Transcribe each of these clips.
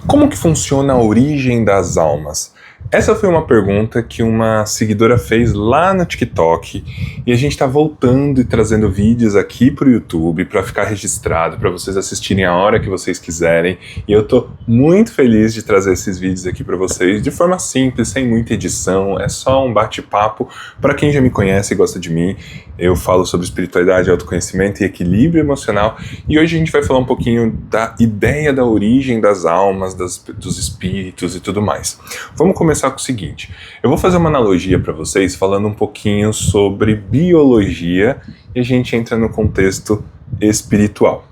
Como que funciona a origem das almas? Essa foi uma pergunta que uma seguidora fez lá no TikTok e a gente está voltando e trazendo vídeos aqui para o YouTube para ficar registrado, para vocês assistirem a hora que vocês quiserem. E eu tô muito feliz de trazer esses vídeos aqui para vocês de forma simples, sem muita edição, é só um bate-papo. Para quem já me conhece e gosta de mim, eu falo sobre espiritualidade, autoconhecimento e equilíbrio emocional. E hoje a gente vai falar um pouquinho da ideia da origem das almas, dos espíritos e tudo mais. Vamos começar com o seguinte, eu vou fazer uma analogia para vocês falando um pouquinho sobre biologia e a gente entra no contexto espiritual.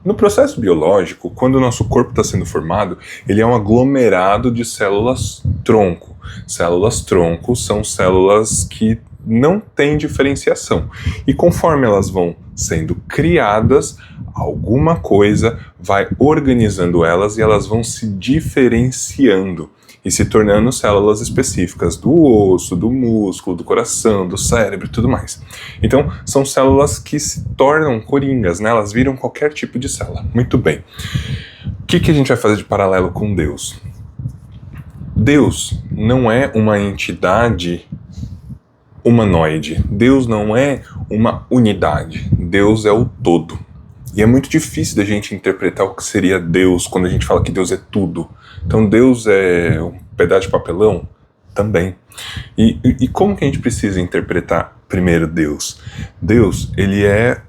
No processo biológico, quando o nosso corpo está sendo formado, ele é um aglomerado de células-tronco. Células-tronco são células que não têm diferenciação. E conforme elas vão sendo criadas, alguma coisa vai organizando elas e elas vão se diferenciando e se tornando células específicas do osso, do músculo, do coração, do cérebro e tudo mais. Então, são células que se tornam coringas, né? Elas viram qualquer tipo de célula. Muito bem. O que a gente vai fazer de paralelo com Deus? Deus não é uma entidade humanoide. Deus não é uma unidade. Deus é o todo. E é muito difícil da gente interpretar o que seria Deus quando a gente fala que Deus é tudo. Então Deus é um pedaço de papelão? Também. E como que a gente precisa interpretar primeiro Deus? Deus, ele é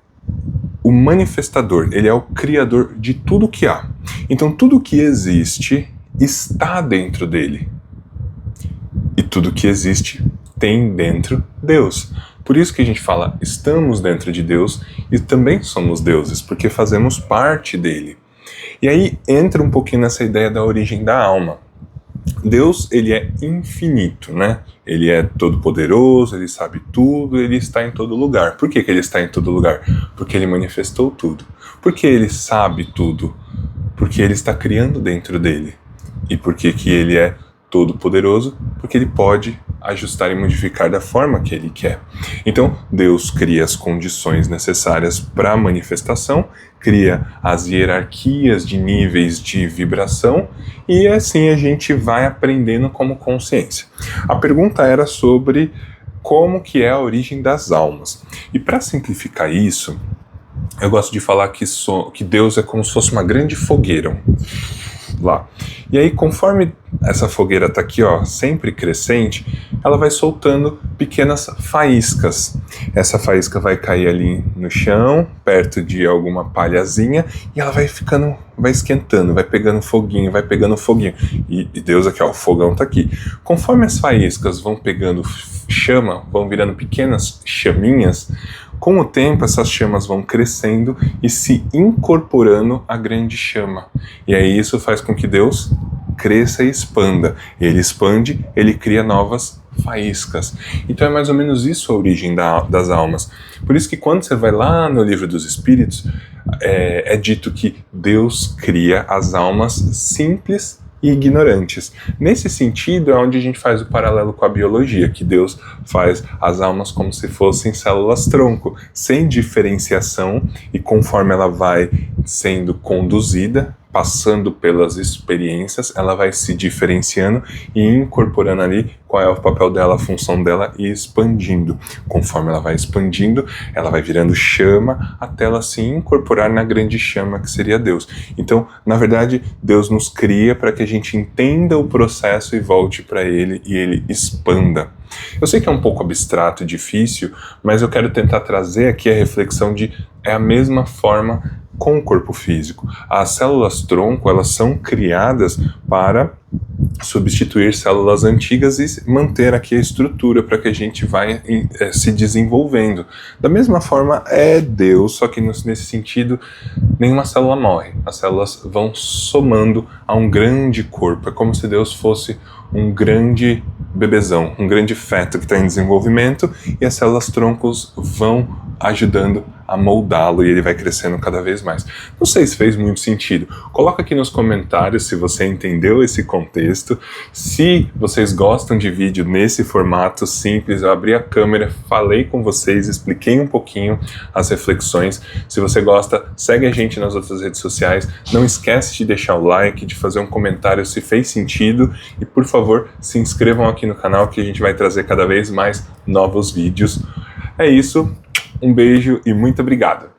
o manifestador, ele é o criador de tudo que há. Então tudo que existe está dentro dele. E tudo que existe tem dentro Deus. Por isso que a gente fala, estamos dentro de Deus e também somos deuses, porque fazemos parte dele. E aí entra um pouquinho nessa ideia da origem da alma. Deus, ele é infinito, né? Ele é todo-poderoso, ele sabe tudo, ele está em todo lugar. Por que ele está em todo lugar? Porque ele manifestou tudo. Por que ele sabe tudo? Porque ele está criando dentro dele. E por que ele é todo-poderoso? Porque ele pode ajustar e modificar da forma que ele quer. Então, Deus cria as condições necessárias para a manifestação, cria as hierarquias de níveis de vibração e assim a gente vai aprendendo como consciência. A pergunta era sobre como que é a origem das almas. E para simplificar isso, eu gosto de falar que Deus é como se fosse uma grande fogueira. Lá. E aí, conforme essa fogueira está aqui, ó, sempre crescente, ela vai soltando pequenas faíscas. Essa faísca vai cair ali no chão, perto de alguma palhazinha, e ela vai esquentando, vai pegando foguinho. E Deus aqui, ó, o fogão está aqui. Conforme as faíscas vão pegando chama, vão virando pequenas chaminhas, com o tempo, essas chamas vão crescendo e se incorporando à grande chama. E aí isso faz com que Deus cresça e expanda. Ele expande, ele cria novas faíscas. Então é mais ou menos isso a origem das almas. Por isso que quando você vai lá no Livro dos Espíritos, é dito que Deus cria as almas simples e ignorantes. Nesse sentido é onde a gente faz o paralelo com a biologia, que Deus faz as almas como se fossem células-tronco, sem diferenciação, e conforme ela vai sendo conduzida, passando pelas experiências, ela vai se diferenciando e incorporando ali qual é o papel dela, a função dela e expandindo. Conforme ela vai expandindo, ela vai virando chama até ela se incorporar na grande chama que seria Deus. Então, na verdade, Deus nos cria para que a gente entenda o processo e volte para Ele e Ele expanda. Eu sei que é um pouco abstrato e difícil, mas eu quero tentar trazer aqui a reflexão de é a mesma forma com o corpo físico. As células-tronco, elas são criadas para substituir células antigas e manter aqui a estrutura para que a gente vai se desenvolvendo. Da mesma forma é Deus, só que nesse sentido nenhuma célula morre. As células vão somando a um grande corpo. É como se Deus fosse um grande bebezão, um grande feto que está em desenvolvimento e as células-troncos vão ajudando a moldá-lo e ele vai crescendo cada vez mais. Não sei se fez muito sentido. Coloca aqui nos comentários se você entendeu esse contexto, se vocês gostam de vídeo nesse formato simples. Eu abri a câmera, falei com vocês, expliquei um pouquinho as reflexões. Se você gosta, segue a gente nas outras redes sociais. Não esquece de deixar o like, de fazer um comentário se fez sentido e, por favor, se inscrevam aqui no canal que a gente vai trazer cada vez mais novos vídeos. É isso, um beijo e muito obrigado!